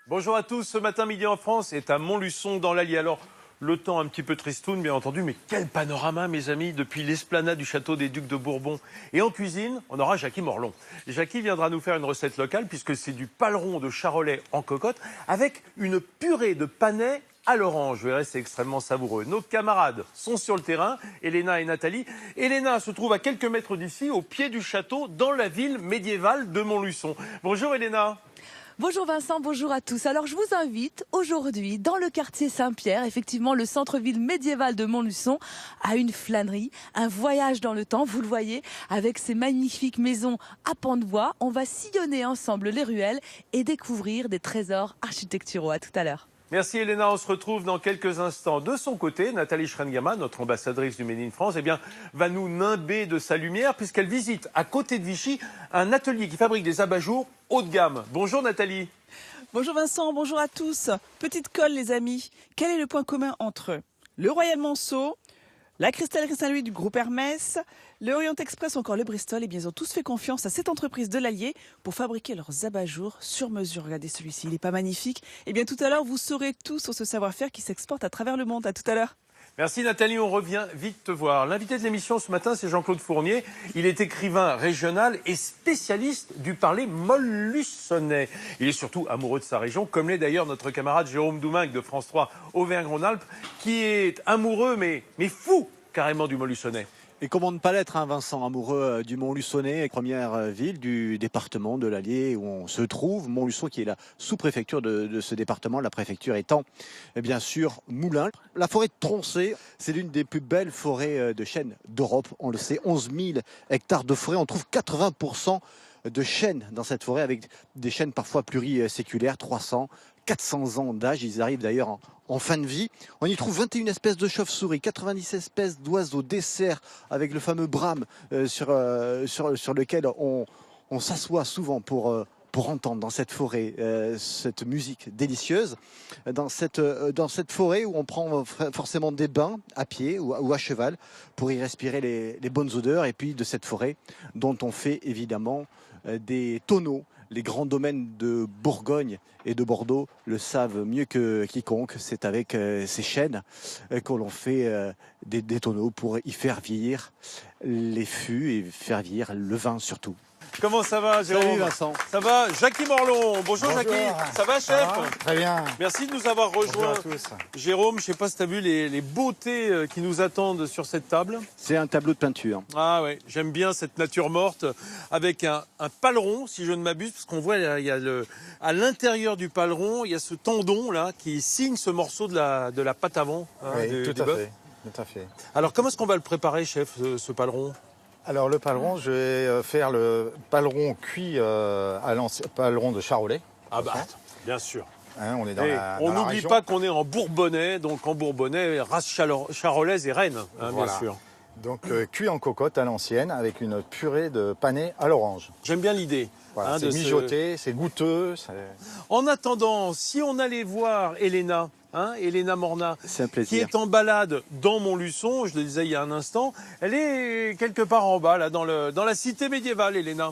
Bonjour à tous, ce matin Midi en France est à Montluçon dans l'Allier. Alors, le temps un petit peu tristoun bien entendu, mais quel panorama mes amis, depuis l'esplanade du château des Ducs de Bourbon. Et en cuisine, on aura Jackie Morlon. Jackie viendra nous faire une recette locale puisque c'est du paleron de charolais en cocotte avec une purée de panais à l'orange. Vous verrez, c'est extrêmement savoureux. Nos camarades sont sur le terrain, Elena et Nathalie. Elena se trouve à quelques mètres d'ici, au pied du château, dans la ville médiévale de Montluçon. Bonjour Elena. Bonjour Vincent, bonjour à tous. Alors je vous invite aujourd'hui dans le quartier Saint-Pierre, effectivement le centre-ville médiéval de Montluçon, à une flânerie, un voyage dans le temps, vous le voyez, avec ces magnifiques maisons à pans de bois. On va sillonner ensemble les ruelles et découvrir des trésors architecturaux. À tout à l'heure. Merci Elena, on se retrouve dans quelques instants. De son côté, Nathalie Schrengama, notre ambassadrice du Made in France, va nous nimber de sa lumière puisqu'elle visite à côté de Vichy un atelier qui fabrique des abat-jours haut de gamme. Bonjour Nathalie. Bonjour Vincent, bonjour à tous. Petite colle les amis, quel est le point commun entre le Royal Monceau, la Cristallerie Saint-Louis du groupe Hermès, le Orient Express ou encore le Bristol? Eh bien, ils ont tous fait confiance à cette entreprise de l'Allier pour fabriquer leurs abat-jours sur mesure. Regardez celui-ci, il n'est pas magnifique? Eh bien, tout à l'heure, vous saurez tout sur ce savoir-faire qui s'exporte à travers le monde. À tout à l'heure. Merci Nathalie, on revient vite te voir. L'invité de l'émission ce matin, c'est Jean-Claude Fournier. Il est écrivain régional et spécialiste du parler montluçonnais. Il est surtout amoureux de sa région, comme l'est d'ailleurs notre camarade Jérôme Doumingue de France 3 Auvergne-Rhône-Alpes, qui est amoureux, mais fou carrément du montluçonnais. Et comment ne pas l'être, hein, Vincent, amoureux du Montluçonnais, première ville du département de l'Allier où on se trouve. Montluçon qui est la sous-préfecture de ce département, la préfecture étant bien sûr Moulins. La forêt de Troncé, c'est l'une des plus belles forêts de chênes d'Europe. On le sait, 11 000 hectares de forêt. On trouve 80% de chênes dans cette forêt avec des chênes parfois pluriséculaires, 300, 400 ans d'âge. Ils arrivent d'ailleurs en fin de vie. On y trouve 21 espèces de chauves-souris, 90 espèces d'oiseaux, des cerfs avec le fameux brame sur lequel on s'assoit souvent pour entendre dans cette forêt cette musique délicieuse. Dans cette forêt où on prend forcément des bains à pied ou à cheval pour y respirer les bonnes odeurs. Et puis de cette forêt dont on fait évidemment des tonneaux. Les grands domaines de Bourgogne et de Bordeaux le savent mieux que quiconque. C'est avec ces chênes que l'on fait des tonneaux pour y faire vieillir les fûts et faire vieillir le vin surtout. Comment ça va, Jérôme? Salut Vincent. Ça va, Jackie Morlon. Bonjour Jackie. Ça va, chef? Très bien. Merci de nous avoir rejoints. Bonjour à tous. Jérôme, je ne sais pas si tu as vu les beautés qui nous attendent sur cette table. C'est un tableau de peinture. Ah ouais, j'aime bien cette nature morte avec un paleron, si je ne m'abuse, parce qu'on voit à l'intérieur du paleron, il y a ce tendon là qui signe ce morceau de la pâte avant. Oui, tout à fait. Alors comment est-ce qu'on va le préparer, chef, ce paleron? Alors le paleron, je vais faire le paleron cuit à l'ancien paleron de charolais. Ah bah, bien sûr. Hein, on est dans on la n'oublie région. pas qu'on est en Bourbonnais, donc en Bourbonnais, race charolaise et reine, Voilà. bien sûr. Donc cuit en cocotte à l'ancienne avec une purée de panais à l'orange. J'aime bien l'idée. Voilà, c'est de mijoté, c'est goûteux. En attendant, si on allait voir Elena, Elena Morna, C'est un qui plaisir. est en balade dans Montluçon, je le disais il y a un instant, elle est quelque part en bas, là, dans la cité médiévale, Elena.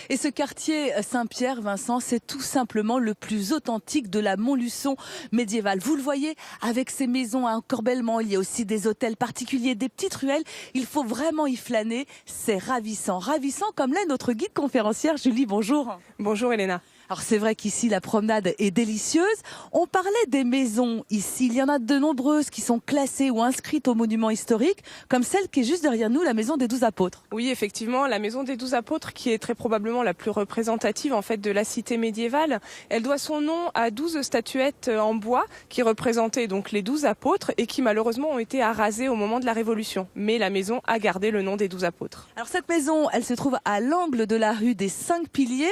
Et ce quartier Saint-Pierre, Vincent, c'est tout simplement le plus authentique de la Montluçon médiévale. Vous le voyez, avec ces maisons à encorbellement, il y a aussi des hôtels particuliers, des petites ruelles. Il faut vraiment y flâner. C'est ravissant. Ravissant comme l'est notre guide conférencière Julie. Bonjour. Bonjour Elena. Alors c'est vrai qu'ici la promenade est délicieuse. On parlait des maisons ici. Il y en a de nombreuses qui sont classées ou inscrites aux monuments historiques, comme celle qui est juste derrière nous, la maison des 12 apôtres. Oui, effectivement, la maison des 12 apôtres, qui est très probablement la plus représentative en fait de la cité médiévale, elle doit son nom à 12 statuettes en bois qui représentaient donc les 12 apôtres et qui malheureusement ont été arasées au moment de la Révolution. Mais la maison a gardé le nom des 12 apôtres. Alors cette maison, elle se trouve à l'angle de la rue des 5 piliers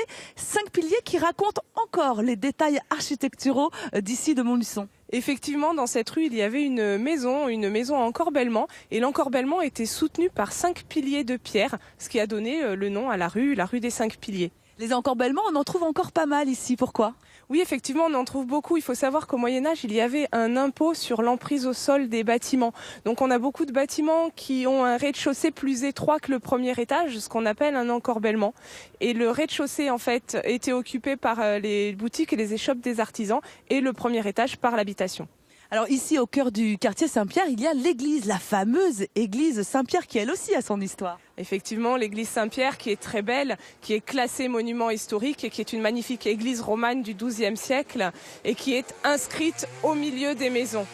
qui racontent encore les détails architecturaux d'ici de Montluçon. Effectivement, dans cette rue, il y avait une maison en encorbellement, et l'encorbellement était soutenu par 5 piliers de pierre, ce qui a donné le nom à la rue des 5 piliers. Les encorbellements, on en trouve encore pas mal ici. Pourquoi? Oui, effectivement, on en trouve beaucoup. Il faut savoir qu'au Moyen-Âge, il y avait un impôt sur l'emprise au sol des bâtiments. Donc on a beaucoup de bâtiments qui ont un rez-de-chaussée plus étroit que le premier étage, ce qu'on appelle un encorbellement. Et le rez-de-chaussée, en fait, était occupé par les boutiques et les échoppes des artisans et le premier étage par l'habitation. Alors ici, au cœur du quartier Saint-Pierre, il y a l'église, la fameuse église Saint-Pierre qui elle aussi a son histoire. Effectivement, l'église Saint-Pierre qui est très belle, qui est classée monument historique et qui est une magnifique église romane du XIIe siècle et qui est inscrite au milieu des maisons.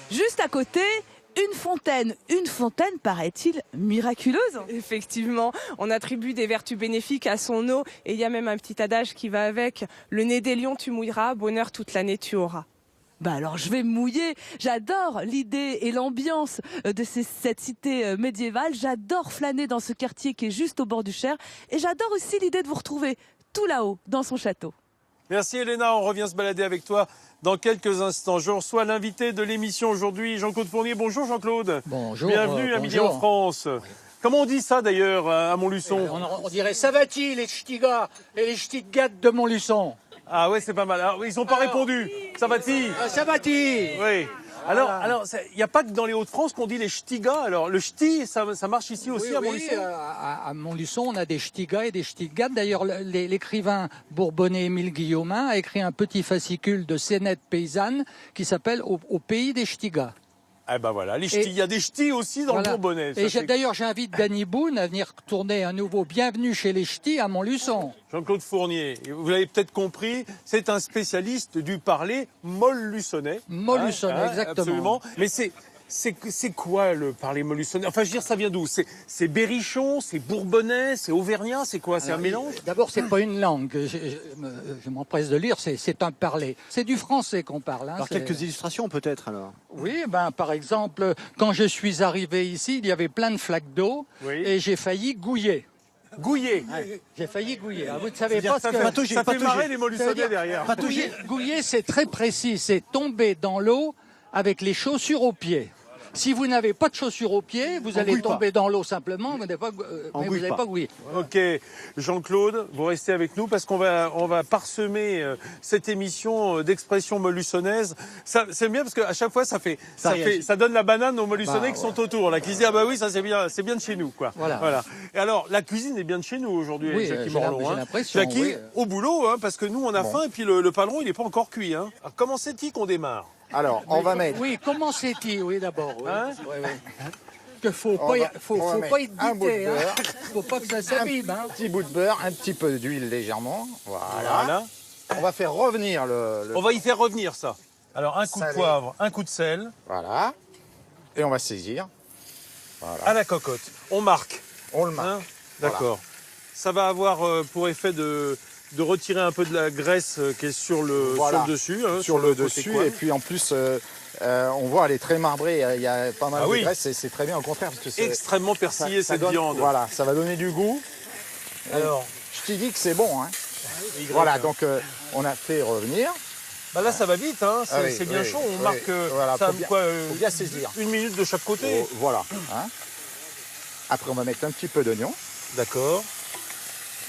Juste à côté, une fontaine paraît-il miraculeuse. Effectivement, on attribue des vertus bénéfiques à son eau et il y a même un petit adage qui va avec « Le nez des lions tu mouilleras, bonheur toute l'année tu auras ». Bah alors je vais me mouiller, j'adore l'idée et l'ambiance de cette cité médiévale, j'adore flâner dans ce quartier qui est juste au bord du Cher et j'adore aussi l'idée de vous retrouver tout là-haut dans son château. Merci Elena, on revient se balader avec toi dans quelques instants. Je reçois l'invité de l'émission aujourd'hui, Jean-Claude Fournier. Bonjour Jean-Claude. Bonjour. Bienvenue à Midi en France. Comment on dit ça d'ailleurs à Montluçon? On dirait ça va-t-il les ch'tigas et les ch'tigas de Montluçon? Ah ouais, c'est pas mal. Alors, ils n'ont pas répondu. Ça va-t-il? Ça va-t-il? Oui. Alors, il n'y a pas que dans les Hauts-de-France qu'on dit les ch'tigas. Alors, le ch'ti, ça marche ici aussi à Montluçon? À Montluçon, on a des ch'tigas et des ch'tigas. D'ailleurs, l'écrivain bourbonnais Émile Guillaumin a écrit un petit fascicule de scénettes paysannes qui s'appelle Au pays des ch'tigas. Eh ben voilà, les ch'tis. Il y a des ch'tis aussi dans le Bourbonnais. Et d'ailleurs, j'invite Danny Boone à venir tourner un nouveau Bienvenue chez les ch'tis à Montluçon. Jean-Claude Fournier, vous l'avez peut-être compris, c'est un spécialiste du parler montluçonnais. Montluçonnais, exactement. Absolument. Mais c'est quoi le parler montluçonnais? Enfin, je veux dire, ça vient d'où? C'est berrichon, c'est bourbonnais, c'est auvergnat, c'est quoi? C'est un mélange? D'abord, c'est pas une langue. Je m'empresse de lire, c'est un parler. C'est du français qu'on parle. Alors quelques illustrations peut-être alors. Oui, par exemple, quand je suis arrivé ici, il y avait plein de flaques d'eau et j'ai failli gouiller. Gouiller. J'ai failli gouiller. Alors, vous ne savez pas ce que... Ça fait marrer les montluçonnais derrière. Gouiller, c'est très précis. C'est tomber dans l'eau avec les chaussures aux pieds. Si vous n'avez pas de chaussures aux pieds, vous allez tomber dans l'eau simplement, vous n'allez pas gouiller. Ok, Jean-Claude, vous restez avec nous parce qu'on va parsemer cette émission d'expression montluçonnaise. C'est bien parce qu'à chaque fois ça donne la banane aux montluçonnais qui sont autour, là, qui se disent ah bah oui, ça c'est bien de chez nous, quoi. Voilà. Et alors la cuisine est bien de chez nous aujourd'hui, oui, avec Jackie Morlon. J'ai l'impression. Jackie, au boulot, parce que nous on a faim et puis le paleron il n'est pas encore cuit. Alors comment c'est-il qu'on démarre? Alors, on va mettre... Oui, comment c'est-il? Oui, d'abord. Oui. Que faut On pas va être un bout de dité, beurre. Faut pas que ça s'abîme. Un petit bout de beurre, un petit peu d'huile légèrement. Voilà. On va faire revenir le... On va y faire revenir ça. Alors un coup de Salé. poivre, un coup de sel. Voilà. Et on va saisir. Voilà. À la cocotte. On marque. On le marque. D'accord. Ça va avoir pour effet de retirer un peu de la graisse qui est sur le dessus. Sur le côté dessus. coin. Et puis en plus, on voit, elle est très marbrée. Il y a pas mal de oui. graisse. Et c'est très bien, au contraire. Parce que c'est Extrêmement persillé cette viande. Voilà, ça va donner du goût. Alors, Je t'ai dit que c'est bon. Voilà, donc on a fait revenir. bah là ça va vite, c'est bien chaud. On marque ça faut bien saisir. 1 minute de chaque côté. Voilà. Après, on va mettre un petit peu d'oignon. D'accord.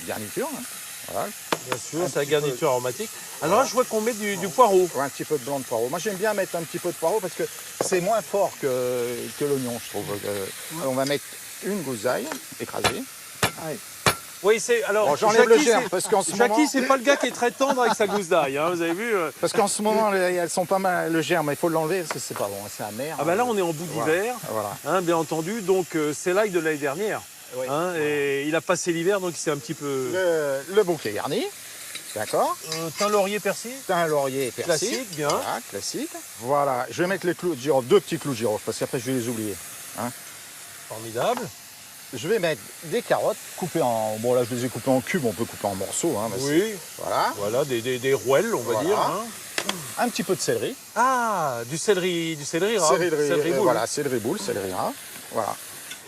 Garniture. Voilà. Bien sûr, c'est la garniture aromatique. Alors là, je vois qu'on met du poireau. Ouais, un petit peu de blanc de poireau. Moi, j'aime bien mettre un petit peu de poireau parce que c'est moins fort que l'oignon, je trouve. On va mettre une gousaille écrasée. Oui, alors. Bon, j'enlève le Jackie, germe parce qu'en ce moment. Jackie, c'est pas le gars qui est très tendre avec sa gousse d'ail, vous avez vu. Parce qu'en ce moment, elles sont pas mal. Le germe, il faut l'enlever parce que c'est pas bon, c'est amer. Ah bah là, on est en bout d'hiver, Voilà. bien entendu. Donc c'est l'ail de l'année dernière. Oui. Et il a passé l'hiver, donc il s'est un petit peu. Le bouquet garni. D'accord. Thym, laurier, persil. Un laurier et persil. Classique, bien. Voilà, classique. Voilà, je vais mettre les clous de girofle, 2 petits clous de girofle parce qu'après je vais les oublier. Formidable. Je vais mettre des carottes coupées en... Bon là je les ai coupées en cubes, on peut couper en morceaux. Oui. Voilà. Voilà, des rouelles, on va dire. Un petit peu de céleri. Ah, du céleri rare. Céleri boule. Voilà, céleri boule, céleri rare. Voilà.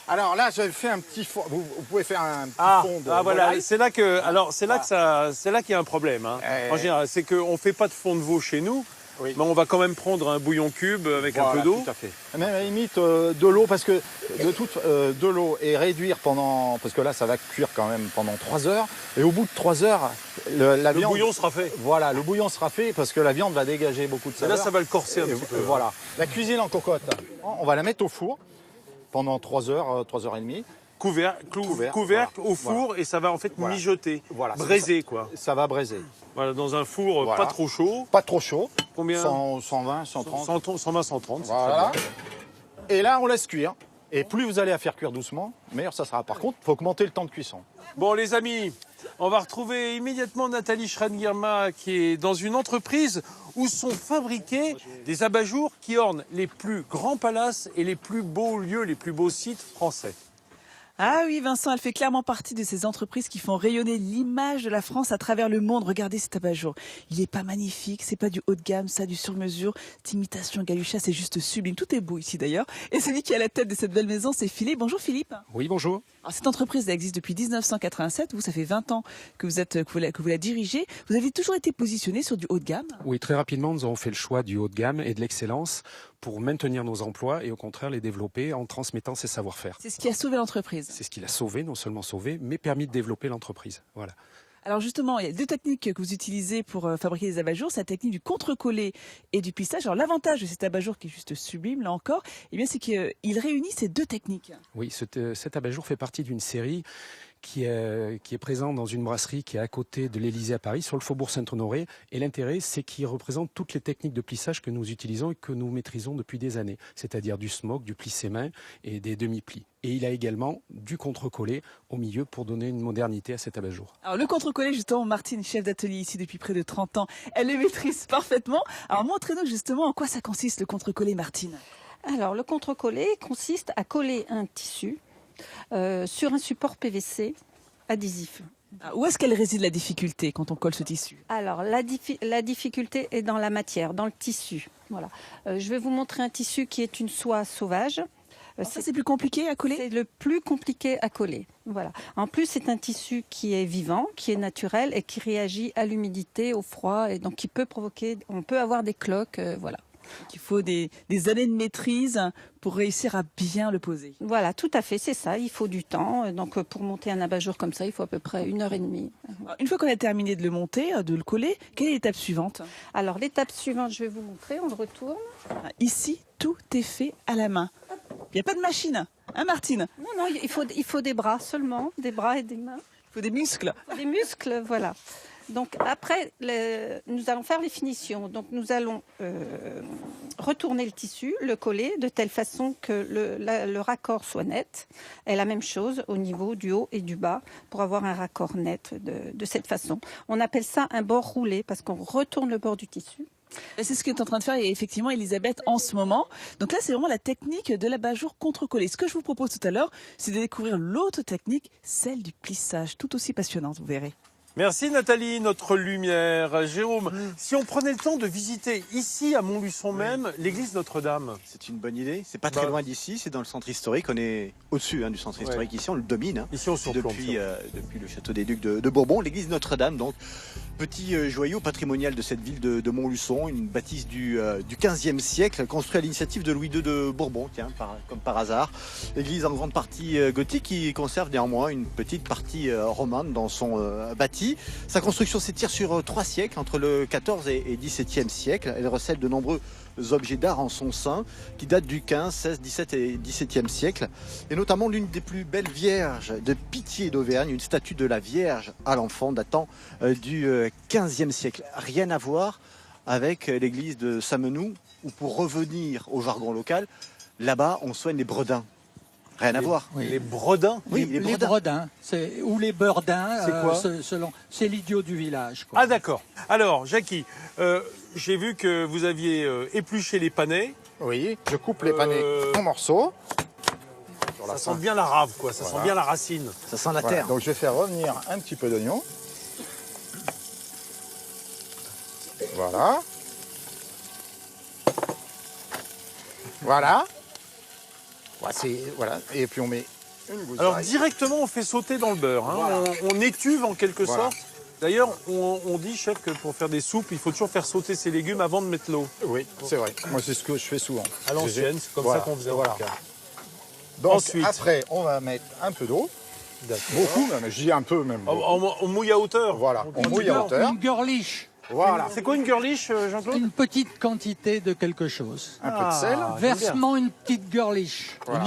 Alors là, j'avais fait un petit fond. Vous pouvez faire un petit fond de voilà, volaille. c'est là que, alors c'est là qu'il y a un problème. En général, c'est qu'on fait pas de fond de veau chez nous. Oui. mais on va quand même prendre un bouillon cube avec un Voilà, peu d'eau. Tout à fait. Même à la limite de l'eau, parce que de l'eau et réduire parce que là ça va cuire quand même pendant 3 heures. Et au bout de 3 heures, la Le viande, bouillon sera fait. voilà, le bouillon sera fait parce que la viande va dégager beaucoup de Et saveur. là, ça va le corser un Et petit peu. voilà. La cuisine en cocotte, on va la mettre au four pendant 3 heures, 3 heures et demie. Couvercle au four et ça va en fait Voilà. mijoter, Voilà, c'est braiser quoi. Ça va braiser. Voilà, dans un four Voilà. pas trop chaud. Pas trop chaud. Combien 120, 130. 120, 130. c'est Voilà. très bien. Et là, on laisse cuire. Et plus vous allez la faire cuire doucement, meilleur ça sera. Par contre, il faut augmenter le temps de cuisson. Bon les amis, on va retrouver immédiatement Nathalie Schrein-Guirma qui est dans une entreprise où sont fabriqués des abat-jours qui ornent les plus grands palaces et les plus beaux lieux, les plus beaux sites français. Ah oui, Vincent, elle fait clairement partie de ces entreprises qui font rayonner l'image de la France à travers le monde. Regardez cet abat-jour. Il est pas magnifique, c'est pas du haut de gamme, ça, du sur-mesure. Cette imitation Galucha, c'est juste sublime. Tout est beau ici d'ailleurs. Et celui qui est à la tête de cette belle maison, c'est Philippe. Bonjour Philippe. Oui, bonjour. Alors, cette entreprise elle existe depuis 1987. Vous, ça fait 20 ans que vous la dirigez. Vous avez toujours été positionné sur du haut de gamme. Oui, très rapidement, nous avons fait le choix du haut de gamme et de l'excellence pour maintenir nos emplois et au contraire les développer en transmettant ses savoir-faire. C'est ce qui a sauvé l'entreprise. C'est ce qui l'a sauvé, non seulement sauvé, mais permis de développer l'entreprise. Voilà. Alors justement, il y a 2 techniques que vous utilisez pour fabriquer des abat-jours. C'est la technique du contre-collé et du plissage. Alors l'avantage de cet abat-jour qui est juste sublime, là encore, eh bien, c'est qu'il réunit ces 2 techniques. Oui, cet abat-jour fait partie d'une série qui est présente dans une brasserie qui est à côté de l'Élysée à Paris, sur le faubourg Saint-Honoré. Et l'intérêt, c'est qu'il représente toutes les techniques de plissage que nous utilisons et que nous maîtrisons depuis des années, c'est-à-dire du smoke, du plissé-main et des demi-plis. Et il a également du contre-collé au milieu pour donner une modernité à cet abat-jour. Alors le contre-collé, justement, Martine, chef d'atelier ici depuis près de 30 ans, elle le maîtrise parfaitement. Alors montrez-nous justement en quoi ça consiste le contre-collé, Martine. Alors, le contre-collé consiste à coller un tissu sur un support PVC adhésif. Où est-ce qu'elle réside la difficulté quand on colle ce tissu? Alors, la difficulté est dans la matière, dans le tissu. Voilà. Je vais vous montrer un tissu qui est une soie sauvage. Ça, c'est plus compliqué à coller? C'est le plus compliqué à coller. Voilà. En plus, c'est un tissu qui est vivant, qui est naturel et qui réagit à l'humidité, au froid, et donc qui peut provoquer, on peut avoir des cloques, voilà. Il faut des années de maîtrise pour réussir à bien le poser. Voilà, tout à fait, c'est ça. Il faut du temps. Donc, pour monter un abat-jour comme ça, il faut à peu près 1h30. Alors, une fois qu'on a terminé de le monter, de le coller, quelle est l'étape suivante? Alors, l'étape suivante, je vais vous montrer. On le retourne. Ici, tout est fait à la main. Il n'y a pas de machine, hein Martine? Non, il faut des bras seulement, des bras et des mains. Il faut des muscles. Des muscles, voilà. Donc après, nous allons faire les finitions. Donc nous allons retourner le tissu, le coller de telle façon que le raccord soit net. Et la même chose au niveau du haut et du bas pour avoir un raccord net de cette façon. On appelle ça un bord roulé parce qu'on retourne le bord du tissu. C'est ce qu'est en train de faire effectivement Elisabeth en ce moment. Donc là, c'est vraiment la technique de l'abat-jour contre-collé. Ce que je vous propose tout à l'heure, c'est de découvrir l'autre technique, celle du plissage, tout aussi passionnante, vous verrez. Merci Nathalie, notre lumière. Jérôme, si on prenait le temps de visiter ici à Montluçon même l'église Notre-Dame. C'est une bonne idée. C'est pas très loin d'ici, c'est dans le centre historique. On est au-dessus du centre historique ici, on le domine. Hein, ici on surplombe. Depuis le château des Ducs de Bourbon, l'église Notre-Dame, donc petit joyau patrimonial de cette ville de Montluçon, une bâtisse du XVe siècle, construite à l'initiative de Louis II de Bourbon, tiens, comme par hasard. Église en grande partie gothique qui conserve néanmoins une petite partie romane dans son bâti. Sa construction s'étire sur 3 siècles, entre le XIVe et XVIIe siècle. Elle recèle de nombreux objets d'art en son sein, qui datent du XV, XVI, XVII et XVIIe siècle, et notamment l'une des plus belles vierges de Pitié d'Auvergne, une statue de la Vierge à l'enfant datant du XVe siècle. Rien à voir avec l'église de Saint-Menou, où pour revenir au jargon local, là-bas on soigne les bredins. Rien à voir. Oui. Les bredins. Oui, les bredins, ou les beurdins, c'est quoi c'est l'idiot du village. Quoi. Ah d'accord. Alors Jackie, j'ai vu que vous aviez épluché les panais. Oui, je coupe les panais en morceaux. Ça sent bien la rave, quoi. Ça sent bien la racine. Ça sent la terre. Donc je vais faire revenir un petit peu d'oignon. Voilà. Voilà. Voilà. Et puis on met une gousse Alors d'ail. directement on fait sauter dans le beurre. Hein. Voilà. On étuve en quelque Voilà. sorte D'ailleurs, on dit, chef, que pour faire des soupes, il faut toujours faire sauter ses légumes avant de mettre l'eau. Oui, c'est vrai. Moi, c'est ce que je fais souvent. À l'ancienne, c'est comme Voilà, ça qu'on faisait. voilà. En tout cas. Donc Ensuite. après, on va mettre un peu d'eau. Beaucoup même, je dis un peu même. On mouille à hauteur. Voilà, on mouille à hauteur. Une girlish, Voilà, C'est quoi une girlish, Jean-Claude? une petite quantité de quelque chose. un peu de sel. Versement une petite girlish. Voilà.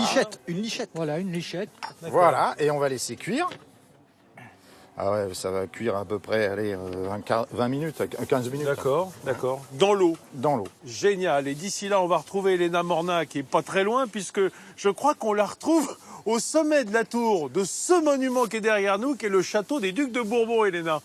Une lichette. Voilà, une lichette. Voilà, et on va laisser cuire. Ah ouais, ça va cuire à peu près, allez, 20 minutes, 15 minutes. D'accord, d'accord. Dans l'eau. Dans l'eau. Génial. Et d'ici là, on va retrouver Elena Morna, qui est pas très loin, puisque je crois qu'on la retrouve au sommet de la tour de ce monument qui est derrière nous, qui est le château des Ducs de Bourbon, Elena.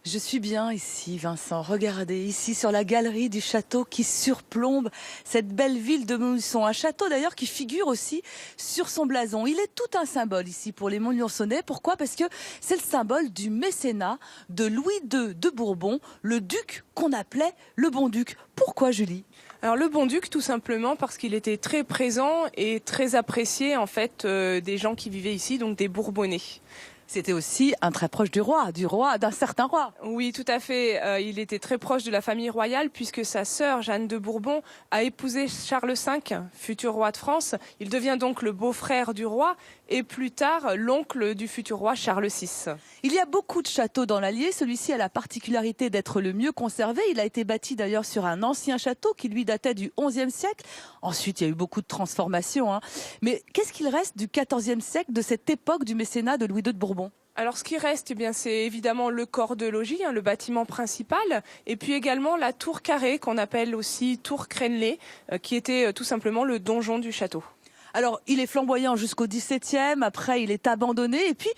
Je suis bien ici, Vincent. Regardez, ici sur la galerie du château qui surplombe cette belle ville de Montluçon. Un château d'ailleurs qui figure aussi sur son blason. Il est tout un symbole ici pour les Montluçonnais. Pourquoi? Parce que c'est le symbole du mécénat de Louis II de Bourbon, le duc qu'on appelait le bon duc. Pourquoi, Julie? Alors le bon-duc, tout simplement parce qu'il était très présent et très apprécié en fait des gens qui vivaient ici, donc des Bourbonnais. C'était aussi un très proche du roi, d'un certain roi. Oui, tout à fait. Il était très proche de la famille royale puisque sa sœur Jeanne de Bourbon a épousé Charles V, futur roi de France. Il devient donc le beau-frère du roi et plus tard l'oncle du futur roi Charles VI. Il y a beaucoup de châteaux dans l'Allier. Celui-ci a la particularité d'être le mieux conservé. Il a été bâti d'ailleurs sur un ancien château qui lui datait du XIe siècle. Ensuite, il y a eu beaucoup de transformations. Mais qu'est-ce qu'il reste du XIVe siècle, de cette époque du mécénat de Louis II de Bourbon? Alors ce qui reste, eh bien, c'est évidemment le corps de logis, le bâtiment principal, et puis également la tour carrée qu'on appelle aussi tour crénelée, qui était tout simplement le donjon du château. Alors, il est flamboyant jusqu'au XVIIe, après il est abandonné, et puis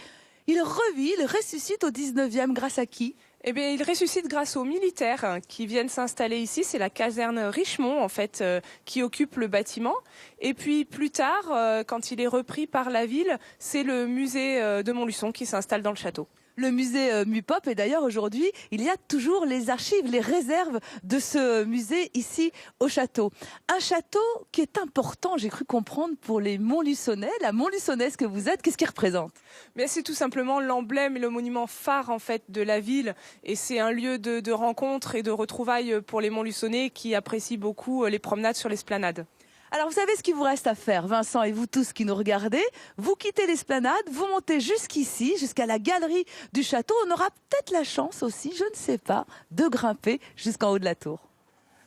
il revit, il ressuscite au XIXe grâce à qui? Eh bien, il ressuscite grâce aux militaires qui viennent s'installer ici. C'est la caserne Richemont, en fait, qui occupe le bâtiment. Et puis, plus tard, quand il est repris par la ville, c'est le musée de Montluçon qui s'installe dans le château. Le musée Mupop, et d'ailleurs aujourd'hui, il y a toujours les archives, les réserves de ce musée ici au château. Un château qui est important, j'ai cru comprendre, pour les Montluçonnais. La Montluçonnaise que vous êtes, qu'est-ce qu'il représente? Mais c'est tout simplement l'emblème et le monument phare en fait de la ville. Et c'est un lieu de rencontre et de retrouvailles pour les Montluçonnais qui apprécient beaucoup les promenades sur l'esplanade. Alors vous savez ce qu'il vous reste à faire, Vincent et vous tous qui nous regardez. Vous quittez l'esplanade, vous montez jusqu'ici, jusqu'à la galerie du château. On aura peut-être la chance aussi, je ne sais pas, de grimper jusqu'en haut de la tour.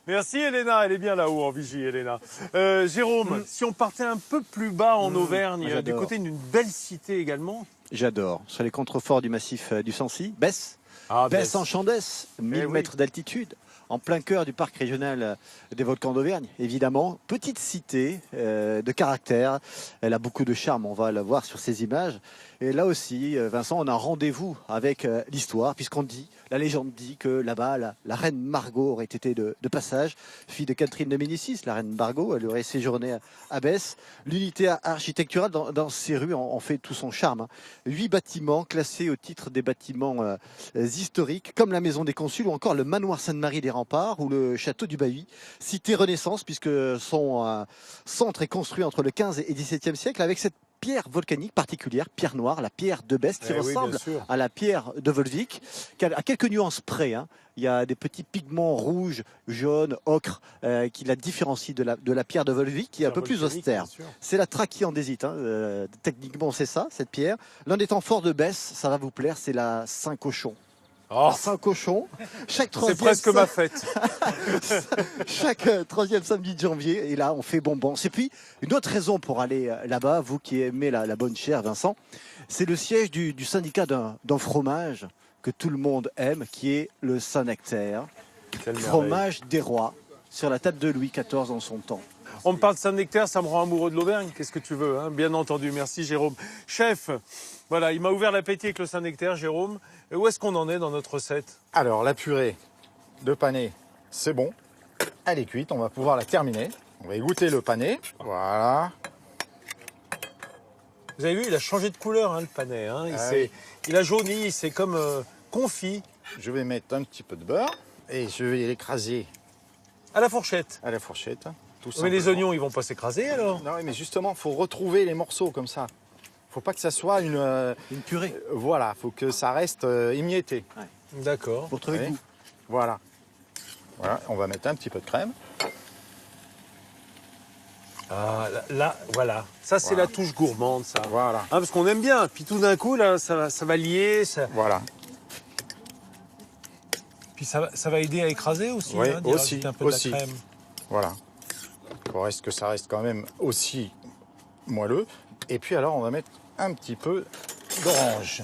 Merci Elena, elle est bien là-haut en vigie, Elena. Jérôme, si on partait un peu plus bas en Auvergne, du j'adore. côté d'une belle cité également. J'adore. Sur les contreforts du massif du Sancy, Besse. Besse en Chandès, 1000 oui. mètres d'altitude, en plein cœur du parc régional des volcans d'Auvergne, évidemment. Petite cité de caractère, elle a beaucoup de charme, on va la voir sur ces images. Et là aussi, Vincent, on a un rendez-vous avec l'histoire, puisqu'on dit, la légende dit que là-bas, la reine Margot aurait été de passage, fille de Catherine de Médicis, la reine Margot, elle aurait séjourné à Besse. L'unité architecturale dans ces rues en fait tout son charme. 8 bâtiments classés au titre des bâtiments historiques, comme la Maison des Consuls ou encore le manoir Sainte-Marie des Remparts ou le château du Bailly. Cité Renaissance, puisque son centre est construit entre le 15 et 17e siècle avec cette pierre volcanique particulière, pierre noire, la pierre de Besse, qui ressemble à la pierre de Volvic, qui a quelques nuances près. Il y a des petits pigments rouges, jaunes, ocre, qui la différencient de la pierre de Volvic, qui est un peu plus austère. C'est la trachyandésite, techniquement c'est ça, cette pierre. L'un des temps forts de Besse, ça va vous plaire, c'est la Saint-Cochon. Oh, Saint-Cochon, c'est presque ma fête. Chaque troisième samedi de janvier, et là on fait bonbon. Et puis une autre raison pour aller là-bas, vous qui aimez la bonne chair, Vincent, c'est le siège du syndicat d'un fromage que tout le monde aime, qui est le Saint-Nectaire, fromage des rois, sur la table de Louis XIV en son temps. On me parle de Saint-Nectaire, ça me rend amoureux de l'Auvergne. Qu'est-ce que tu veux, bien entendu. Merci Jérôme. Chef, voilà, il m'a ouvert l'appétit avec le Saint-Nectaire, Jérôme. Et où est-ce qu'on en est dans notre recette? Alors, la purée de panais, c'est bon. Elle est cuite, on va pouvoir la terminer. On va égoutter le panais. Voilà. Vous avez vu, il a changé de couleur, le panais. Il a jauni, c'est comme confit. Je vais mettre un petit peu de beurre et je vais l'écraser À la fourchette. à la fourchette. Tout Mais les simplement. oignons, ils vont pas s'écraser alors? Non, mais justement, il faut retrouver les morceaux comme ça. Faut pas que ça soit une Une purée. voilà, faut que ça reste émietté. D'accord. Pour trouver le Oui. goût. Voilà. Voilà, on va mettre un petit peu de crème. Ah, là, voilà. Ça, c'est Voilà. la touche gourmande, ça. Voilà. Hein, parce qu'on aime bien. Puis tout d'un coup, là, ça va lier. Voilà. Puis ça va aider à écraser aussi. Oui, d'y aussi, rajouter un peu aussi. de la crème. Voilà. Pour que ça reste quand même aussi moelleux. Et puis alors, on va mettre un petit peu d'orange.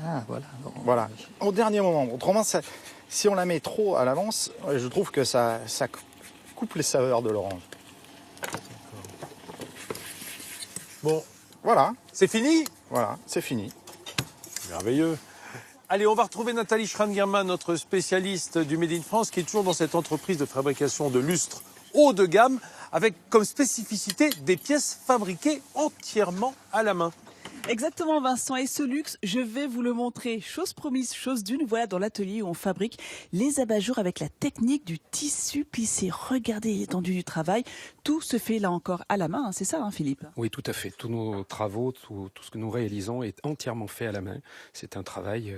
Ah, voilà. Voilà. Au dernier moment. Autrement, si on la met trop à l'avance, je trouve que ça coupe les saveurs de l'orange. Bon, Voilà. c'est fini? Voilà. C'est fini. Merveilleux. Allez, on va retrouver Nathalie Schrangerman, notre spécialiste du Made in France, qui est toujours dans cette entreprise de fabrication de lustres haut de gamme, avec comme spécificité des pièces fabriquées entièrement à la main. Exactement, Vincent. Et ce luxe, je vais vous le montrer. Chose promise, chose d'une. Voilà dans l'atelier où on fabrique les abat-jours avec la technique du tissu plissé. Regardez l'étendue du travail. Tout se fait là encore à la main. Hein. C'est ça, hein, Philippe? Oui, tout à fait. Tous nos travaux, tout ce que nous réalisons est entièrement fait à la main. C'est un travail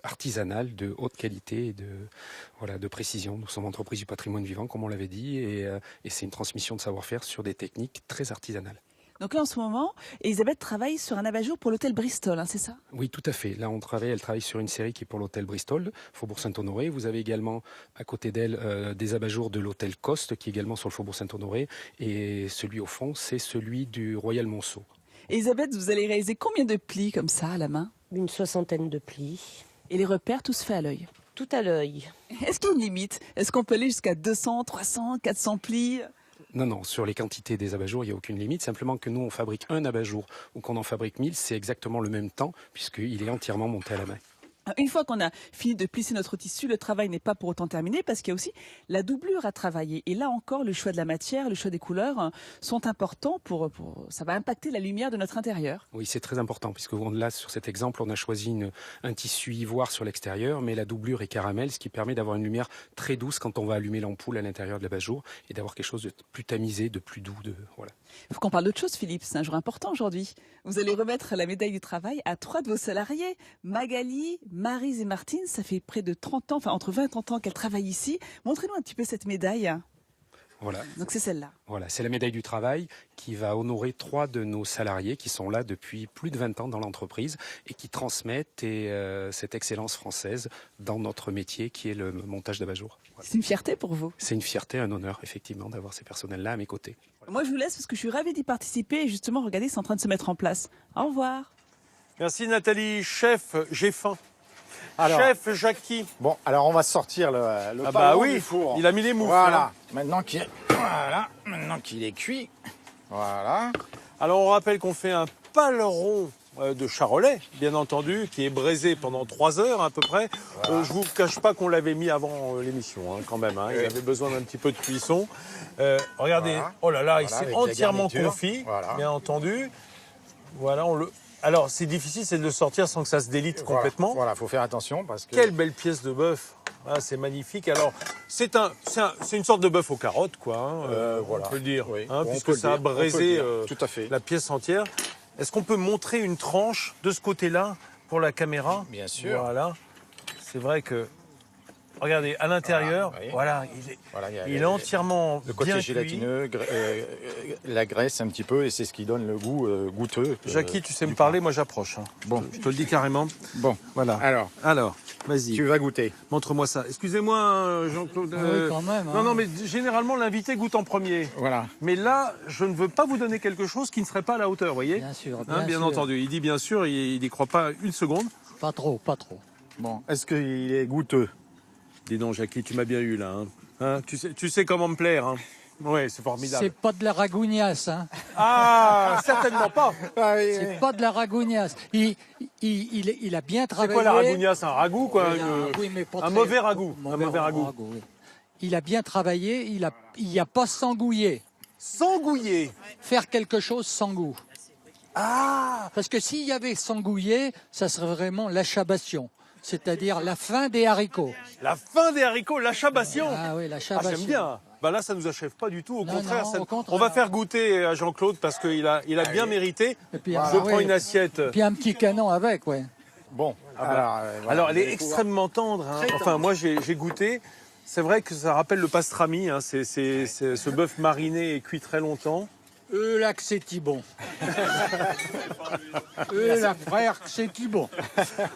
artisanal de haute qualité et de précision. Nous sommes entreprise du patrimoine vivant, comme on l'avait dit, et c'est une transmission de savoir-faire sur des techniques très artisanales. Donc là, en ce moment, Elisabeth travaille sur un abat-jour pour l'hôtel Bristol, hein, c'est ça? Oui, tout à fait. Là, elle travaille sur une série qui est pour l'hôtel Bristol, Faubourg Saint-Honoré. Vous avez également à côté d'elle des abat-jours de l'hôtel Coste, qui est également sur le Faubourg Saint-Honoré. Et celui au fond, c'est celui du Royal Monceau. Elisabeth, vous allez réaliser combien de plis comme ça à la main? Une 60aine de plis. Et les repères, tout se fait à l'œil? Tout à l'œil. Est-ce qu'il y a une limite? Est-ce qu'on peut aller jusqu'à 200, 300, 400 plis? Non, sur les quantités des abat-jours, il n'y a aucune limite. Simplement que nous, on fabrique un abat-jour ou qu'on en fabrique 1000, c'est exactement le même temps puisqu'il est entièrement monté à la main. Une fois qu'on a fini de plisser notre tissu, le travail n'est pas pour autant terminé parce qu'il y a aussi la doublure à travailler. Et là encore, le choix de la matière, le choix des couleurs sont importants ça va impacter la lumière de notre intérieur. Oui, c'est très important puisque là, sur cet exemple, on a choisi un tissu ivoire sur l'extérieur, mais la doublure est caramel, ce qui permet d'avoir une lumière très douce quand on va allumer l'ampoule à l'intérieur de l'abat-jour et d'avoir quelque chose de plus tamisé, de plus doux. Voilà. Il faut qu'on parle d'autre chose, Philippe. C'est un jour important aujourd'hui. Vous allez remettre la médaille du travail à 3 de vos salariés. Magali, Maryse et Martine, ça fait près de 30 ans, enfin entre 20 et 30 ans qu'elles travaillent ici. Montrez-nous un petit peu cette médaille. Voilà. Donc c'est celle-là. Voilà, c'est la médaille du travail qui va honorer 3 de nos salariés qui sont là depuis plus de 20 ans dans l'entreprise et qui transmettent cette excellence française dans notre métier qui est le montage d'abat-jour. Voilà. C'est une fierté pour vous? C'est une fierté, un honneur effectivement d'avoir ces personnels-là à mes côtés. Moi je vous laisse parce que je suis ravie d'y participer et justement regardez, c'est en train de se mettre en place. Au revoir. Merci Nathalie. Chef, j'ai faim. Alors, Chef Jackie. bon, alors on va sortir le Ah bah paleron oui, du four. il a mis les moufles. Voilà. hein. Maintenant qu'il est cuit. Voilà. Alors on rappelle qu'on fait un paleron de charolais, bien entendu, qui est braisé pendant 3 heures à peu près. Voilà. Je vous cache pas qu'on l'avait mis avant l'émission, hein, quand même. Hein. Il Oui. avait besoin d'un petit peu de cuisson. Regardez, Voilà. oh là là, il Voilà, s'est avec la entièrement garniture. confit, Voilà. bien entendu. Voilà, Alors c'est difficile, c'est de le sortir sans que ça se délite complètement. Voilà, faut faire attention parce que. Quelle belle pièce de bœuf. Ah, c'est magnifique. Alors, c'est une sorte de bœuf aux carottes, quoi. Hein, voilà. On peut le dire, Oui, hein, on puisque peut le ça a dire, on peut le braisé dire. Tout à fait. la pièce entière. Est-ce qu'on peut montrer une tranche de ce côté-là pour la caméra? Bien sûr. Voilà. C'est vrai que, regardez, à l'intérieur, Voilà, voilà, il est entièrement le côté bien gélatineux, la graisse un petit peu, et c'est ce qui donne le goût goûteux. cuit. Jackie, tu sais me du parler, moi j'approche. Hein. Bon. Je te le dis carrément. Bon, Voilà. Alors, vas-y. tu vas goûter. Montre-moi ça. Excusez-moi, Jean-Claude. Oui, quand même. Non, mais généralement, l'invité goûte en premier. Voilà. Mais là, je ne veux pas vous donner quelque chose qui ne serait pas à la hauteur, vous voyez? Bien sûr, Hein, bien sûr. entendu. Il dit bien sûr, il n'y croit pas une seconde. Pas trop. Bon, est-ce qu'il est goûteux? Dis donc, Jackie, tu m'as bien eu là. Hein, tu sais comment me plaire. Hein. Oui, c'est formidable. C'est pas de la ragougnasse, hein. Ah, certainement pas. C'est pas de la ragougnasse. Il a bien C'est travaillé. quoi la ragougnasse? Un ragoût, quoi? Oui, mais pas un très- mauvais ragoût. Un mauvais ragoût. oui. Il a bien travaillé, il a pas s'engouillé. S'engouiller. Faire quelque chose sans goût. Ah, Parce que s'il y avait s'engouiller, ça serait vraiment l'achabation. C'est-à-dire la fin des haricots. la fin des haricots, l'achabation. Ah oui, Ah, l'achabation. j'aime bien. Bah là, ça nous achève pas du tout. Au Non, contraire, non, ça- au contraire. on va faire goûter à Jean-Claude parce qu'il a bien mérité. Et puis, Je ah, prends oui. une assiette. Puis un petit canon avec, ouais. Bon, voilà. Alors, elle est extrêmement tendre. Hein. Enfin, moi, j'ai goûté. C'est vrai que ça rappelle le pastrami. Hein. C'est ce bœuf mariné et cuit très longtemps. Là que c'est bon. La frère que c'est bon.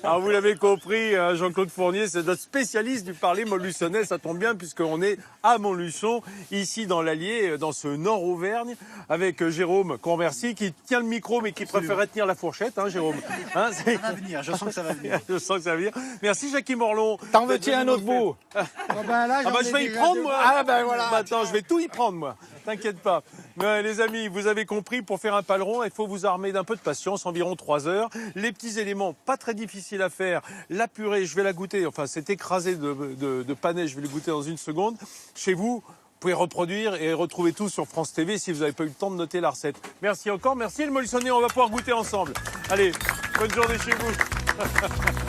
Alors vous l'avez compris, hein, Jean-Claude Fournier, c'est notre spécialiste du parler montluçonnais. Ça tombe bien puisqu'on est à Montluçon, ici dans l'Allier, dans ce nord Auvergne, avec Jérôme qu'on remercie, qui tient le micro mais qui préférait tenir la fourchette, hein, Jérôme. Hein, Ça va venir, je sens que ça va venir. Je sens que ça va venir. Merci Jackie Morlon. t'en veux-tu un autre bout? Je vais y prendre moi. Ah ben voilà. Attends, je vais tout y prendre moi. T'inquiète pas. Mais, les amis, vous avez compris, pour faire un paleron, il faut vous armer d'un peu de patience, environ 3 heures. Les petits éléments, pas très difficiles à faire. La purée, je vais la goûter. Enfin, c'est écrasé de panais, je vais le goûter dans une seconde. Chez vous, vous pouvez reproduire et retrouver tout sur France TV si vous n'avez pas eu le temps de noter la recette. Merci encore, merci le Montluçonnais, on va pouvoir goûter ensemble. Allez, bonne journée chez vous.